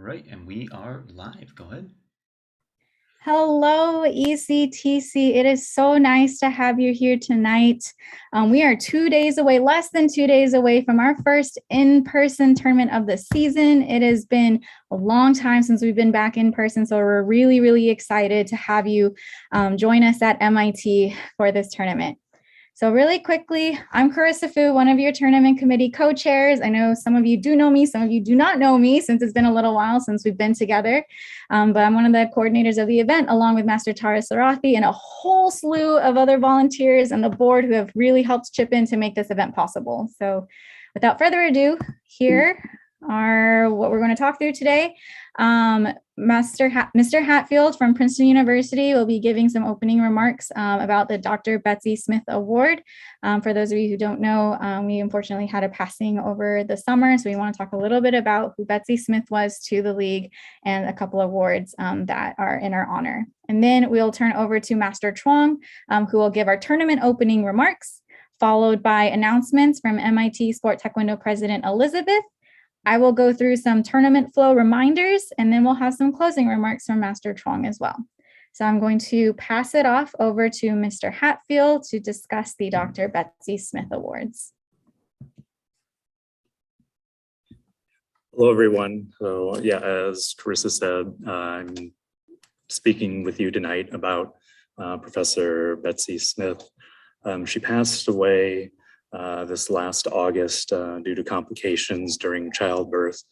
right, and we are live. Go ahead. Hello, ECTC. It is so nice to have you here tonight. We are 2 days away, less than 2 days away from our first in-person tournament of the season. It has been a long time since we've been back in person, so we're really, really excited to have you join us at MIT for this tournament. So really quickly, I'm Carissa Fu, one of your tournament committee co-chairs. I know some of you do know me, some of you do not know me since it's been a little while since we've been together. But I'm one of the coordinators of the event, along with Master Tara Sarathi and a whole slew of other volunteers and the board who have really helped chip in to make this event possible. So without further ado, here are what we're going to talk through today. Mr. Hatfield from Princeton University will be giving some opening remarks about the Dr. Betsy Smith Award. For those of you who don't know, we unfortunately had a passing over the summer, so we want to talk a little bit about who Betsy Smith was to the league and a couple of awards that are in our honor. And then we'll turn over to Master Tron, who will give our tournament opening remarks, followed by announcements from MIT Sport Taekwondo President Elizabeth. I will go through some tournament flow reminders, and then we'll have some closing remarks from Master Trong as well. So I'm going to pass it off over to Mr. Hatfield to discuss the Dr. Betsy Smith Awards. Hello, everyone. So yeah, as Carissa said, I'm speaking with you tonight about Professor Betsy Smith. She passed away this last August due to complications during childbirth.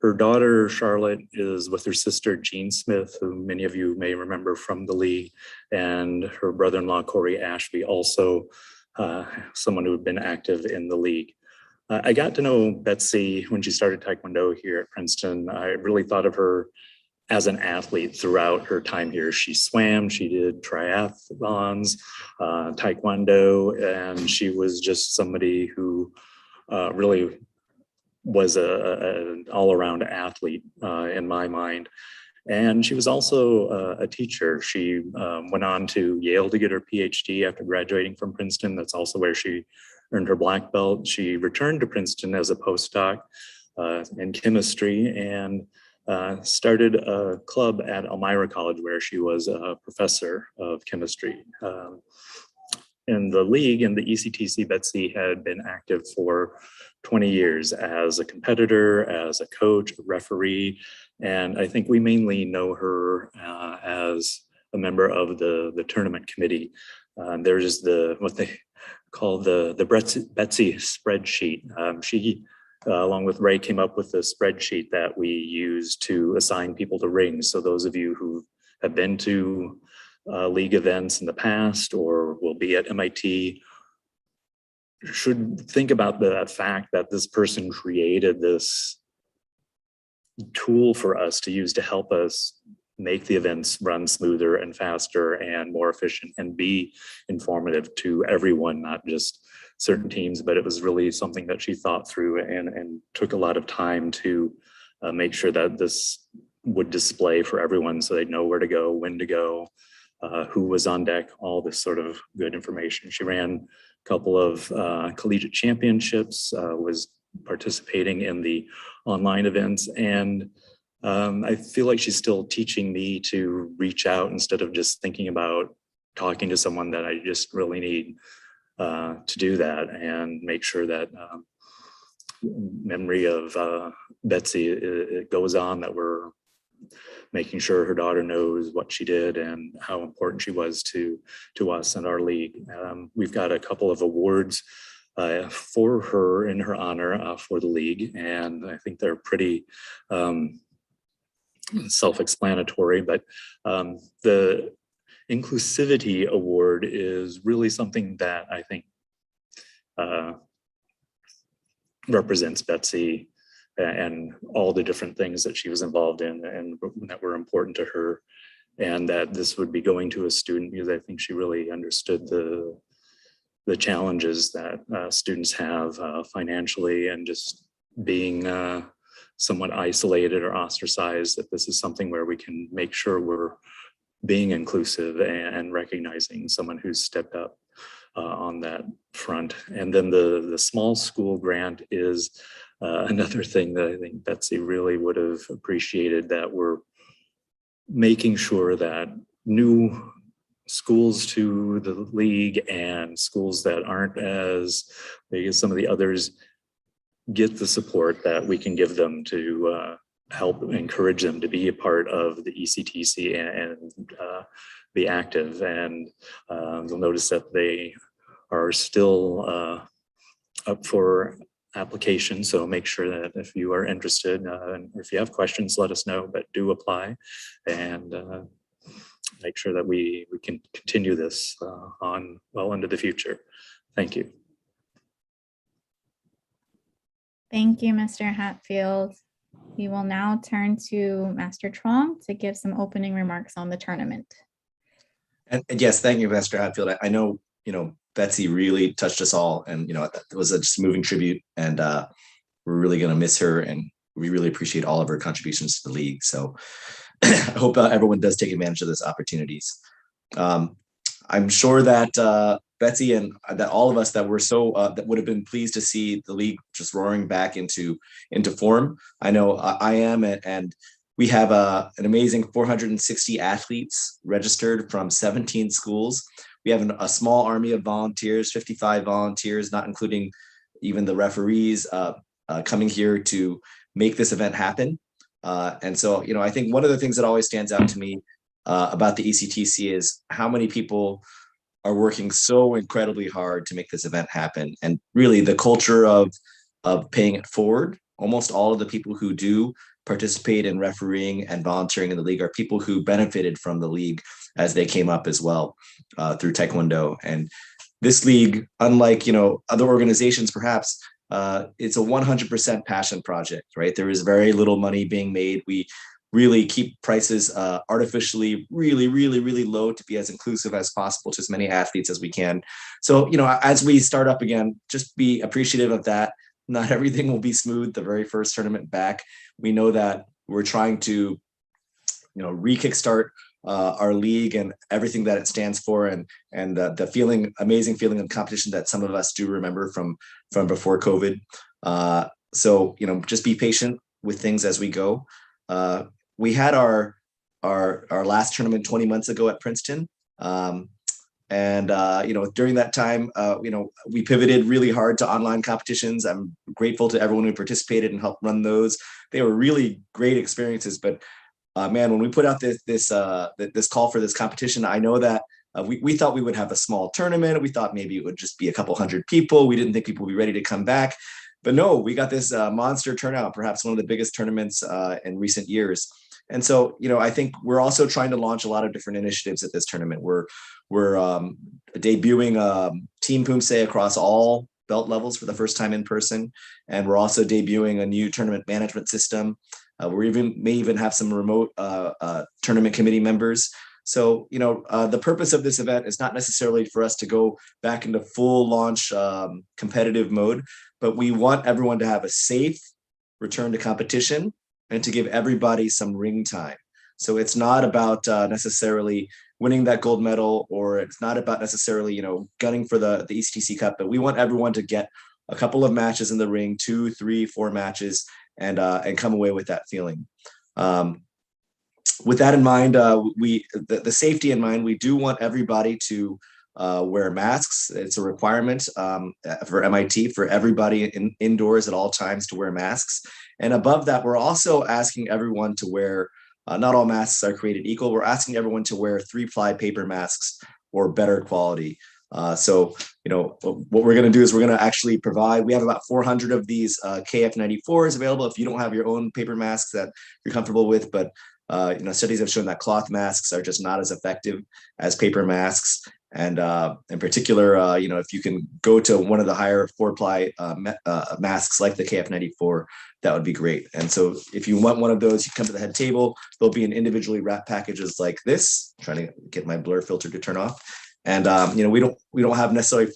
Her daughter, Charlotte, is with her sister, Jean Smith, who many of you may remember from the league, and her brother-in-law, Corey Ashby, also someone who had been active in the league. I got to know Betsy when she started Taekwondo here at Princeton. I really thought of her as an athlete throughout her time here. She swam, she did triathlons, Taekwondo, and she was just somebody who really was an all-around athlete in my mind. And she was also a teacher. She went on to Yale to get her PhD after graduating from Princeton. That's also where she earned her black belt. She returned to Princeton as a postdoc in chemistry and started a club at Elmira College where she was a professor of chemistry. In the league, in the ECTC, Betsy had been active for 20 years as a competitor, as a coach, a referee, and I think we mainly know her as a member of the tournament committee. There's what they call the Betsy spreadsheet. She along with Ray, came up with a spreadsheet that we use to assign people to rings. So those of you who have been to league events in the past or will be at MIT should think about the fact that this person created this tool for us to use to help us make the events run smoother and faster and more efficient and be informative to everyone, not just certain teams, but it was really something that she thought through and took a lot of time to make sure that this would display for everyone so they'd know where to go, when to go, who was on deck, all this sort of good information. She ran a couple of collegiate championships, was participating in the online events, and I feel like she's still teaching me to reach out instead of just thinking about talking to someone that I just really need to do that and make sure that memory of Betsy, it goes on, that we're making sure her daughter knows what she did and how important she was to us and our league. We've got a couple of awards for her in her honor for the league, and I think they're pretty self-explanatory, but the Inclusivity Award is really something that I think represents Betsy and all the different things that she was involved in and that were important to her, and that this would be going to a student because I think she really understood the challenges that students have financially and just being somewhat isolated or ostracized, that this is something where we can make sure we're being inclusive and recognizing someone who's stepped up on that front. And then the small school grant is another thing that I think Betsy really would have appreciated, that we're making sure that new schools to the league and schools that aren't as big as some of the others get the support that we can give them to help encourage them to be a part of the ECTC and be active. And you'll notice that they are still up for application. So make sure that if you are interested, or if you have questions, let us know, but do apply, and make sure that we can continue this on well into the future. Thank you. Thank you, Mr. Hatfield. We will now turn to Master Tron to give some opening remarks on the tournament. And yes, thank you, Master Hatfield. I know, Betsy really touched us all, and, it was a just moving tribute, and we're really going to miss her, and we really appreciate all of her contributions to the league. So I hope everyone does take advantage of those opportunities. I'm sure that Betsy and that all of us that were that would have been pleased to see the league just roaring back into form. I know I am, and we have an amazing 460 athletes registered from 17 schools. We have a small army of volunteers, 55 volunteers, not including even the referees coming here to make this event happen. And so, I think one of the things that always stands out to me about the ECTC is how many people are working so incredibly hard to make this event happen. And really the culture of paying it forward. Almost all of the people who do participate in refereeing and volunteering in the league are people who benefited from the league as they came up as well through Taekwondo. And this league, unlike, other organizations, perhaps, it's a 100% passion project, right? There is very little money being made. We really keep prices artificially really, really, really low to be as inclusive as possible to as many athletes as we can. So, as we start up again, just be appreciative of that. Not everything will be smooth the very first tournament back. We know that we're trying to, re-kickstart our league and everything that it stands for, and the amazing feeling of competition that some of us do remember from before COVID. So, just be patient with things as we go. We had our last tournament 20 months ago at Princeton. And during that time, we pivoted really hard to online competitions. I'm grateful to everyone who participated and helped run those. They were really great experiences. But man, when we put out this call for this competition, I know that we thought we would have a small tournament. We thought maybe it would just be a couple hundred people. We didn't think people would be ready to come back. But no, we got this monster turnout, perhaps one of the biggest tournaments in recent years. And so, I think we're also trying to launch a lot of different initiatives at this tournament. We're debuting Team Poomsae across all belt levels for the first time in person. And we're also debuting a new tournament management system. We may even have some remote tournament committee members. So, the purpose of this event is not necessarily for us to go back into full launch competitive mode, but we want everyone to have a safe return to competition and to give everybody some ring time. So it's not about necessarily winning that gold medal, or it's not about necessarily, gunning for the ECTC Cup, but we want everyone to get a couple of matches in the ring, 2, 3, 4 matches, and come away with that feeling. With that in mind, the safety in mind, we do want everybody to wear masks. It's a requirement for MIT for everybody indoors at all times to wear masks. And above that, we're also asking everyone to wear, not all masks are created equal. We're asking everyone to wear 3-ply paper masks or better quality. So, what we're going to do is we're going to actually provide, we have about 400 of these KF94s available if you don't have your own paper masks that you're comfortable with. But, studies have shown that cloth masks are just not as effective as paper masks. And in particular, if you can go to one of the higher 4-ply masks like the KF94, that would be great. And so if you want one of those, you come to the head table. They'll be in individually wrapped packages like this. I'm trying to get my blur filter to turn off. And we don't have necessarily.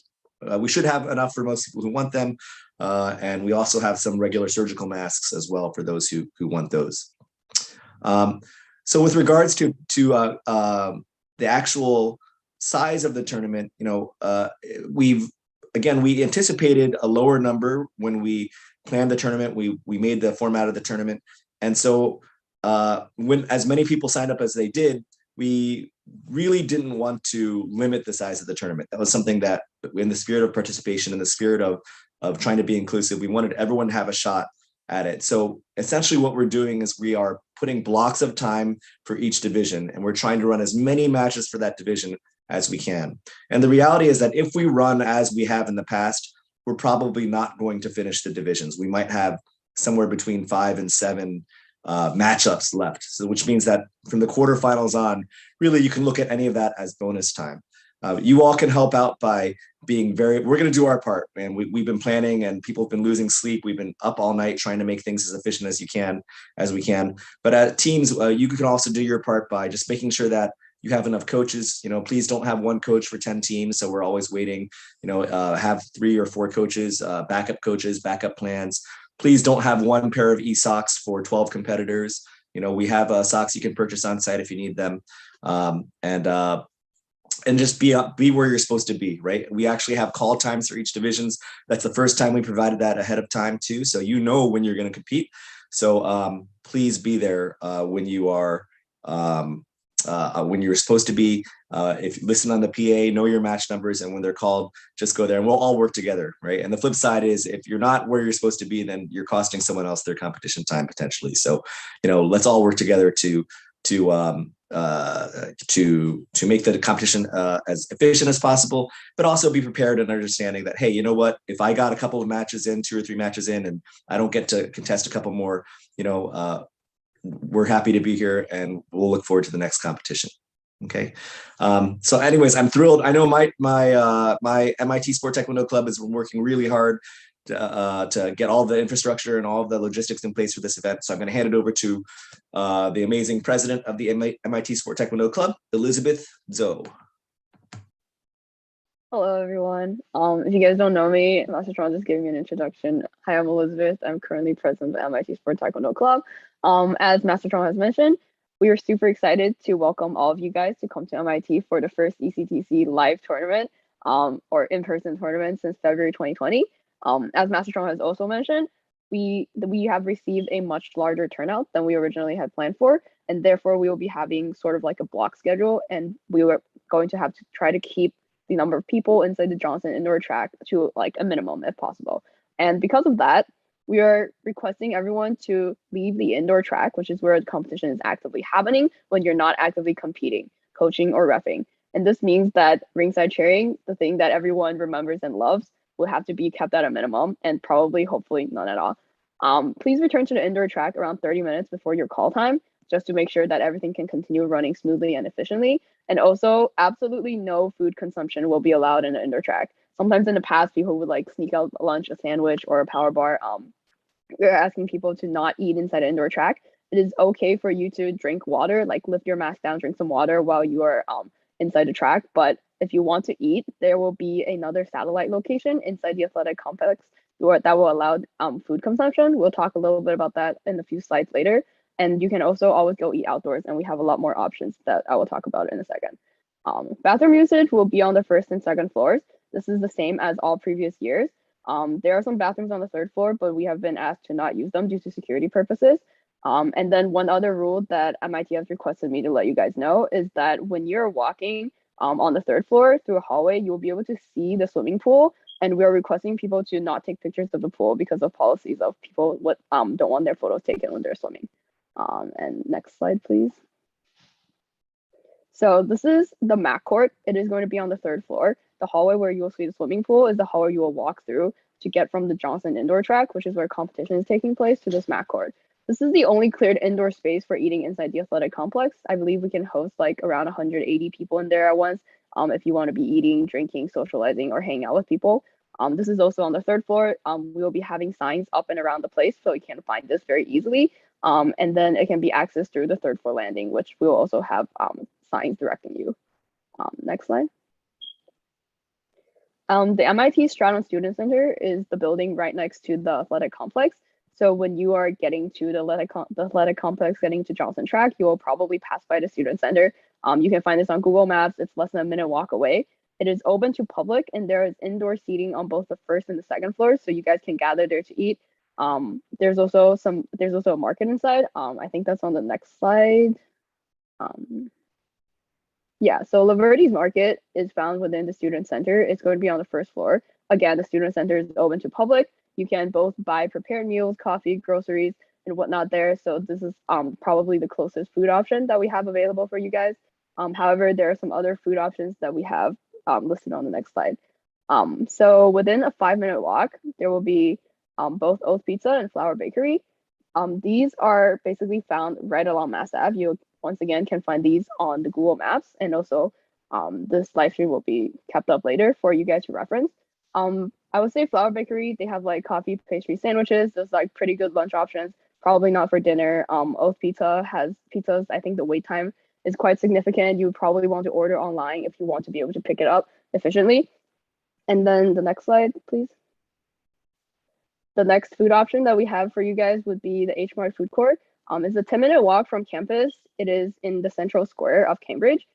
We should have enough for most people who want them. And we also have some regular surgical masks as well for those who want those. So with regards to the actual size of the tournament, we anticipated a lower number when we planned the tournament. We made the format of the tournament. And so when as many people signed up as they did, we really didn't want to limit the size of the tournament. That was something that, in the spirit of participation, in the spirit of trying to be inclusive, we wanted everyone to have a shot at it. So essentially what we're doing is we are putting blocks of time for each division, and we're trying to run as many matches for that division as we can. And the reality is that if we run as we have in the past, we're probably not going to finish the divisions. We might have somewhere between 5 and 7 matchups left. So which means that from the quarterfinals on, really you can look at any of that as bonus time. You all can help out by being we're going to do our part, man. We've been planning, and people have been losing sleep. We've been up all night trying to make things as efficient as we can. But at teams, you can also do your part by just making sure that you have enough coaches. Please don't have one coach for 10 teams. So we're always waiting, have 3 or 4 coaches, backup plans. Please don't have one pair of e-socks for 12 competitors. We have socks you can purchase on site if you need them. And just be where you're supposed to be, right? We actually have call times for each divisions. That's the first time we provided that ahead of time too. So when you're going to compete. So please be there when you are when you're supposed to be. If you listen on the PA, know your match numbers, and when they're called, just go there and we'll all work together, right? And the flip side is, if you're not where you're supposed to be, then you're costing someone else their competition time potentially. So, let's all work together to make the competition as efficient as possible, but also be prepared and understanding that, hey, you know what, if I got a couple of matches in, 2 or 3 matches in, and I don't get to contest a couple more, we're happy to be here, and we'll look forward to the next competition. Okay. So anyways, I'm thrilled. I know my MIT Sport Taekwondo Club has been working really hard to get all the infrastructure and all of the logistics in place for this event. So I'm going to hand it over to the amazing president of the MIT Sport Taekwondo Club, Elizabeth Zoe. Hello, everyone. If you guys don't know me, Master Tron just gave me an introduction. Hi, I'm Elizabeth. I'm currently president of the MIT Sport Taekwondo Club. As Master Tron has mentioned, we are super excited to welcome all of you guys to come to MIT for the first ECTC live tournament, or in-person tournament since February 2020. As Master Tron has also mentioned, we have received a much larger turnout than we originally had planned for, and therefore we will be having sort of like a block schedule, and we were going to have to try to keep the number of people inside the Johnson indoor track to like a minimum if possible. And because of that, we are requesting everyone to leave the indoor track, which is where the competition is actively happening, when you're not actively competing, coaching, or reffing. And this means that ringside cheering, the thing that everyone remembers and loves, will have to be kept at a minimum, and probably, hopefully, none at all. Please return to the indoor track around 30 minutes before your call time, just to make sure that everything can continue running smoothly and efficiently. And also, absolutely no food consumption will be allowed in the indoor track. Sometimes in the past, people would like sneak out a lunch, a sandwich, or a power bar. We're asking people to not eat inside an indoor track. It is okay for you to drink water, like lift your mask down, drink some water while you are inside the track. But if you want to eat, there will be another satellite location inside the athletic complex that will allow food consumption. We'll talk a little bit about that in a few slides later. And you can also always go eat outdoors, and we have a lot more options that I will talk about in a second. Bathroom usage will be on the 1st and 2nd floors. This is the same as all previous years. There are some bathrooms on the 3rd floor, but we have been asked to not use them due to security purposes. And then one other rule that MIT has requested me to let you guys know is that when you're walking on the 3rd floor through a hallway, you will be able to see the swimming pool. And we are requesting people to not take pictures of the pool because of policies of people don't want their photos taken when they're swimming. And next slide, please. So this is the mat court. It is going to be on the 3rd floor. The hallway where you will see the swimming pool is the hallway you will walk through to get from the Johnson indoor track, which is where competition is taking place, to this mat court. This is the only cleared indoor space for eating inside the athletic complex. I believe we can host like around 180 people in there at once if you want to be eating, drinking, socializing, or hanging out with people. This is also on the 3rd floor. We will be having signs up and around the place so you can find this very easily. And then it can be accessed through the 3rd floor landing, which we will also have signs directing you. Next slide. The MIT Stratton Student Center is the building right next to the athletic complex. So when you are getting to the athletic complex, getting to Johnson Track, you will probably pass by the Student Center. You can find this on Google Maps. It's less than a minute walk away. It is open to public, and there is indoor seating on both the 1st and the 2nd floors, so you guys can gather there to eat. There's also a market inside. I think that's on the next slide. Yeah, so Laverty's Market is found within the student center. It's going to be on the first floor. Again, the student center is open to public. You can both buy prepared meals, coffee, groceries, and whatnot there. So this is probably the closest food option that we have available for you guys. However, there are some other food options that we have listed on the next slide. So within a 5-minute walk, there will be both Oath Pizza and Flower Bakery. These are basically found right along Mass Ave. You once again can find these on the Google Maps, and also this live stream will be kept up later for you guys to reference. I would say Flower Bakery, they have like coffee, pastry, sandwiches. Those like pretty good lunch options. Probably not for dinner. Oath Pizza has pizzas. I think the wait time is quite significant. You would probably want to order online if you want to be able to pick it up efficiently. And then the next slide, please. The next food option that we have for you guys would be the H Mart Food Court. It's a 10-minute walk from campus. It is in the central square of Cambridge.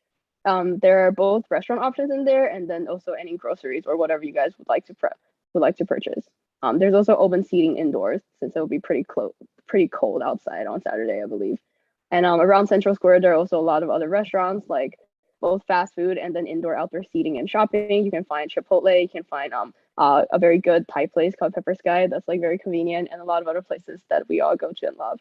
There are both restaurant options in there, and then also any groceries or whatever you guys would like to purchase. There's also open seating indoors since it will be pretty cold outside on Saturday, I believe. And around Central Square, there are also a lot of other restaurants, like both fast food and then indoor-outdoor seating and shopping. You can find Chipotle. You can find a very good Thai place called Pepper Sky that's like very convenient, and a lot of other places that we all go to and love.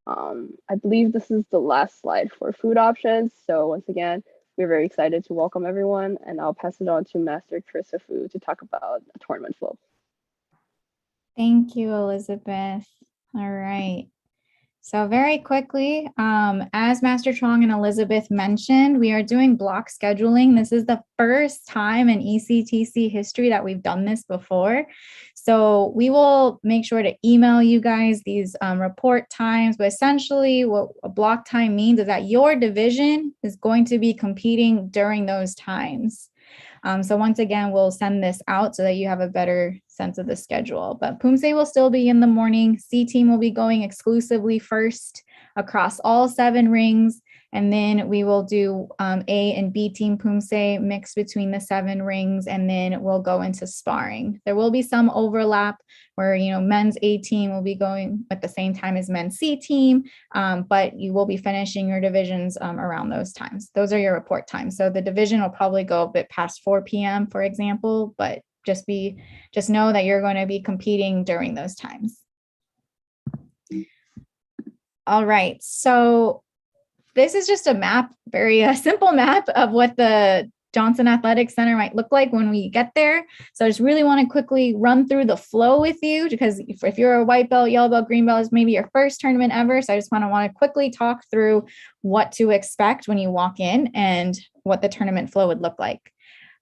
I believe this is the last slide for food options. So once again, we're very excited to welcome everyone, and I'll pass it on to Master Carissa Fu to talk about the tournament flow. Thank you, Elizabeth. All right. So very quickly, as Master Tron and Elizabeth mentioned, we are doing block scheduling. This is the first time in ECTC history that we've done this before. So we will make sure to email you guys these report times, but essentially what a block time means is that your division is going to be competing during those times. So once again, we'll send this out so that you have a better sense of the schedule. But Poomsae will still be in the morning. C team will be going exclusively first across all 7 rings. And then we will do A and B team Poomsae mixed between the 7 rings, and then we'll go into sparring. There will be some overlap where, men's A team will be going at the same time as men's C team, but you will be finishing your divisions around those times. Those are your report times. So the division will probably go a bit past 4 p.m., for example, but just know that you're going to be competing during those times. All right, so this is just a map, very simple map of what the Johnson Athletic Center might look like when we get there. So I just really want to quickly run through the flow with you, because if you're a white belt, yellow belt, green belt, it's maybe your first tournament ever. So I just want to quickly talk through what to expect when you walk in and what the tournament flow would look like.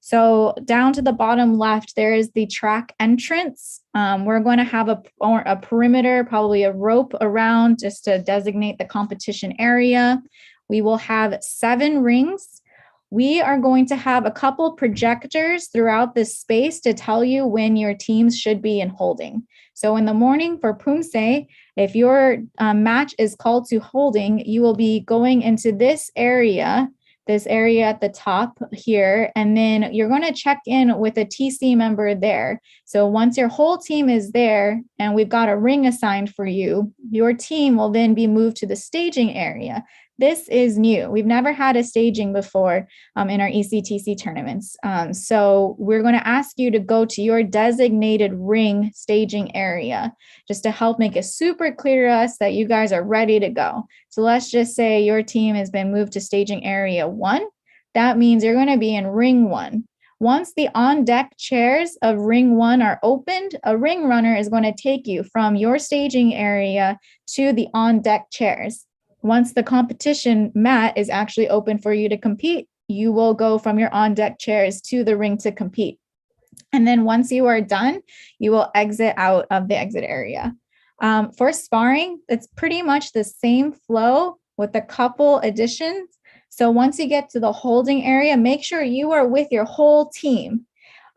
So down to the bottom left, there is the track entrance. We're going to have a perimeter, probably a rope around just to designate the competition area. We will have 7 rings. We are going to have a couple projectors throughout this space to tell you when your teams should be in holding. So in the morning for Poomsae, if your match is called to holding, you will be going into this area at the top here, and then you're going to check in with a TC member there. So once your whole team is there and we've got a ring assigned for you, your team will then be moved to the staging area. This is new. We've never had a staging before in our ECTC tournaments. So we're going to ask you to go to your designated ring staging area just to help make it super clear to us that you guys are ready to go. So let's just say your team has been moved to staging area 1. That means you're going to be in ring 1. Once the on-deck chairs of ring 1 are opened, a ring runner is going to take you from your staging area to the on-deck chairs. Once the competition mat is actually open for you to compete, you will go from your on-deck chairs to the ring to compete. And then once you are done, you will exit out of the exit area. For sparring, it's pretty much the same flow with a couple additions. So once you get to the holding area, make sure you are with your whole team.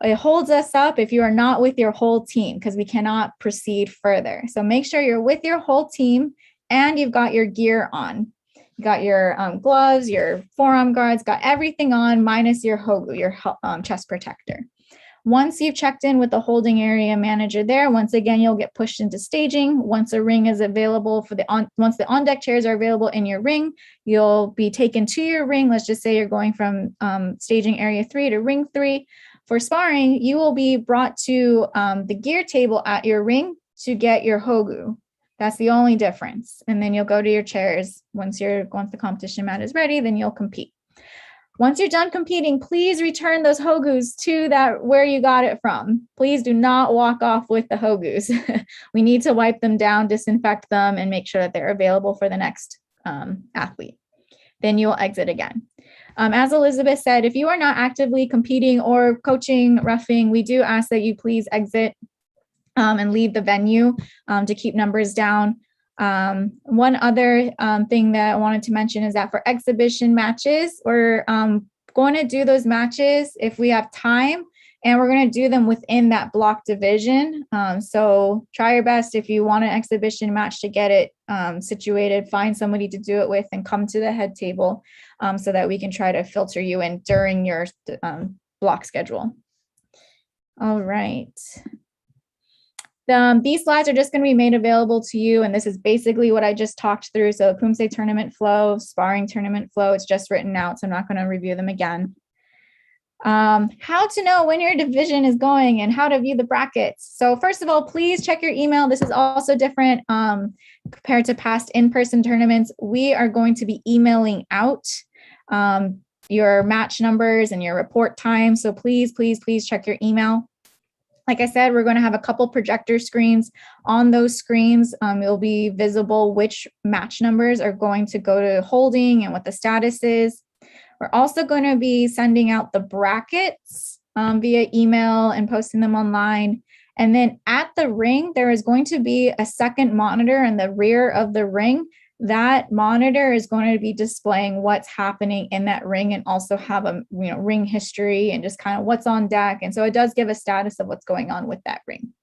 It holds us up if you are not with your whole team, because we cannot proceed further. So make sure you're with your whole team and you've got your gear on. You got your gloves, your forearm guards, got everything on minus your hogu, your chest protector. Once you've checked in with the holding area manager there, once again, you'll get pushed into staging. Once a ring is available once the on-deck chairs are available in your ring, you'll be taken to your ring. Let's just say you're going from staging area 3 to ring 3. For sparring, you will be brought to the gear table at your ring to get your hogu. That's the only difference. And then you'll go to your chairs. Once the competition mat is ready, then you'll compete. Once you're done competing, please return those hogus to where you got it from. Please do not walk off with the hogus. We need to wipe them down, disinfect them, and make sure that they're available for the next athlete. Then you'll exit again. As Elizabeth said, if you are not actively competing or coaching, roughing, we do ask that you please exit and leave the venue to keep numbers down. One other thing that I wanted to mention is that for exhibition matches, we're going to do those matches if we have time, and we're going to do them within that block division. So try your best if you want an exhibition match to get it situated, find somebody to do it with and come to the head table so that we can try to filter you in during your block schedule. All right. These slides are just going to be made available to you, and this is basically what I just talked through. So Poomsae tournament flow, sparring tournament flow, it's just written out, so I'm not going to review them again. How to know when your division is going and how to view the brackets. So first of all, please check your email. This is also different compared to past in-person tournaments. We are going to be emailing out your match numbers and your report time. So please, please, please check your email. Like I said, we're going to have a couple projector screens. On those screens, it'll be visible which match numbers are going to go to holding and what the status is. We're also going to be sending out the brackets via email and posting them online. And then at the ring, there is going to be a second monitor in the rear of the ring. That monitor is going to be displaying what's happening in that ring and also have a ring history and just kind of what's on deck. And so it does give a status of what's going on with that ring.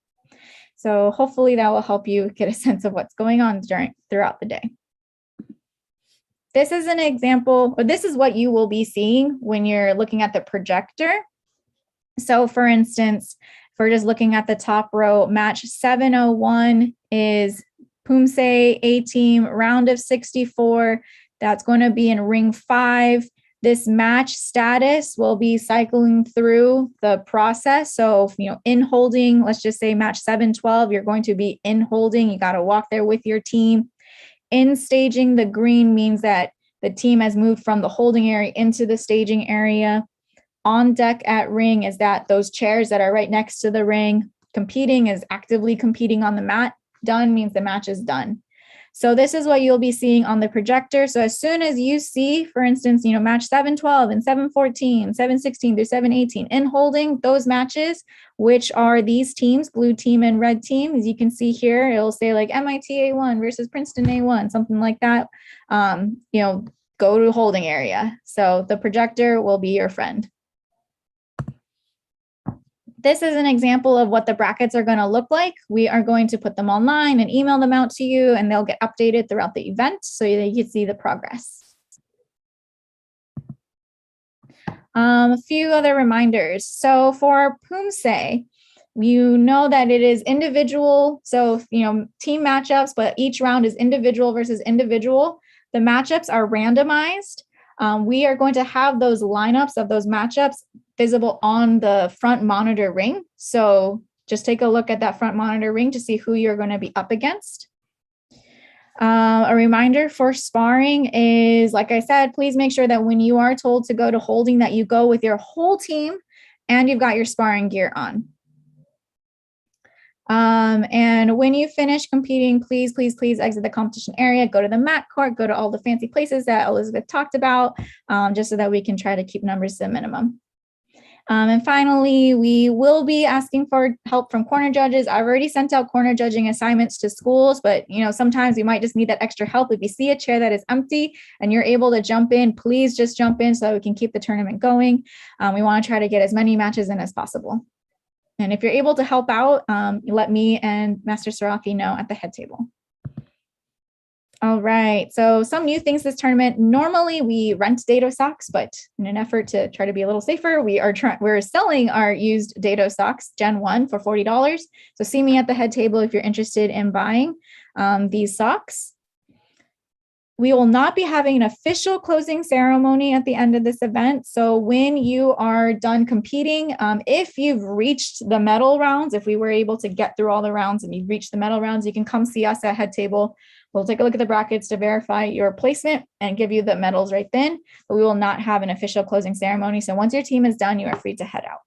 So hopefully that will help you get a sense of what's going on throughout the day. This is an example, or this is what you will be seeing when you're looking at the projector. So for instance, if we're just looking at the top row, match 701 is Poomsae A team round of 64. That's going to be in ring 5. This match status will be cycling through the process. So, in holding, let's just say match 712, you're going to be in holding. You got to walk there with your team. In staging, the green means that the team has moved from the holding area into the staging area. On deck at ring is that those chairs that are right next to the ring. Competing is actively competing on the mat. Done means the match is done. So this is what you'll be seeing on the projector. So as soon as you see, for instance, match 712 and 714, 716 through 718 in holding those matches, which are these teams, blue team and red team, as you can see here, it'll say like MIT A1 versus Princeton A1, something like that. Go to holding area. So the projector will be your friend. This is an example of what the brackets are going to look like. We are going to put them online and email them out to you, and they'll get updated throughout the event so that you can see the progress. A few other reminders. So for Poomsae, you know that it is individual. So, team matchups, but each round is individual versus individual. The matchups are randomized. We are going to have those lineups of those matchups visible on the front monitor ring. So just take a look at that front monitor ring to see who you're going to be up against. A reminder for sparring is, like I said, please make sure that when you are told to go to holding that you go with your whole team and you've got your sparring gear on. And when you finish competing, please, please, please exit the competition area, go to the mat court, go to all the fancy places that Elizabeth talked about, just so that we can try to keep numbers to the minimum. And finally, we will be asking for help from corner judges. I've already sent out corner judging assignments to schools, but sometimes you might just need that extra help. If you see a chair that is empty and you're able to jump in, please just jump in so that we can keep the tournament going. We want to try to get as many matches in as possible. And if you're able to help out, let me and Master Saraki know at the head table. All right. So some new things this tournament. Normally we rent Dado socks, but in an effort to try to be a little safer, we're selling our used Dado socks Gen 1 for $40. So see me at the head table if you're interested in buying these socks. We will not be having an official closing ceremony at the end of this event. So when you are done competing, if you've reached the medal rounds, if we were able to get through all the rounds and you've reached the medal rounds, you can come see us at head table. We'll take a look at the brackets to verify your placement and give you the medals right then, but we will not have an official closing ceremony. So once your team is done, you are free to head out.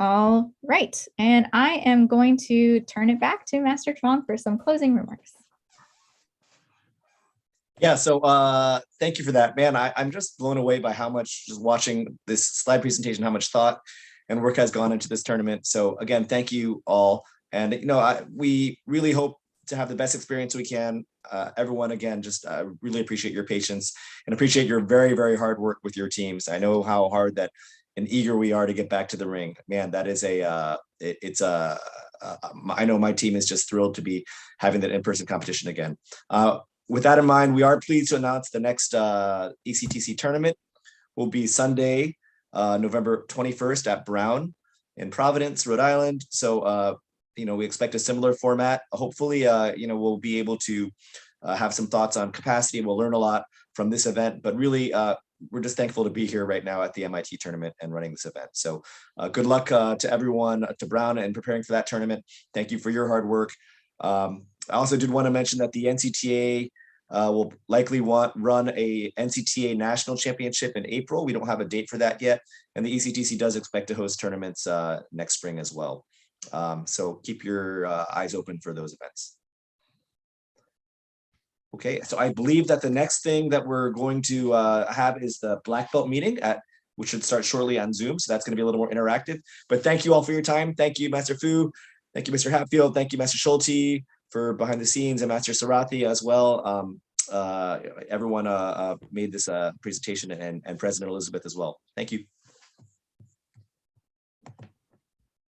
All right, and I am going to turn it back to Master Tron for some closing remarks. Yeah, so thank you for that, man. I'm just blown away by how much, just watching this slide presentation, how much thought and work has gone into this tournament. So again, thank you all. And we really hope to have the best experience we can. Everyone, again, just really appreciate your patience and appreciate your very, very hard work with your teams. I know how hard that and eager we are to get back to the ring. Man, that is I know my team is just thrilled to be having that in-person competition again. With that in mind, we are pleased to announce the next ECTC tournament will be Sunday, November 21st at Brown in Providence, Rhode Island. So, we expect a similar format. Hopefully, we'll be able to have some thoughts on capacity. We'll learn a lot from this event, but really, we're just thankful to be here right now at the MIT tournament and running this event. So good luck to everyone, to Brown, and preparing for that tournament. Thank you for your hard work. I also did want to mention that the NCTA will likely run a NCTA National Championship in April. We don't have a date for that yet. And the ECTC does expect to host tournaments next spring as well. So keep your eyes open for those events. Okay, so I believe that the next thing that we're going to have is the Black Belt meeting, which should start shortly on Zoom. So that's going to be a little more interactive. But thank you all for your time. Thank you, Master Fu. Thank you, Mr. Hatfield. Thank you, Master Schulte, for behind the scenes, and Master Sarathi as well. Everyone made this presentation, and President Elizabeth as well. Thank you.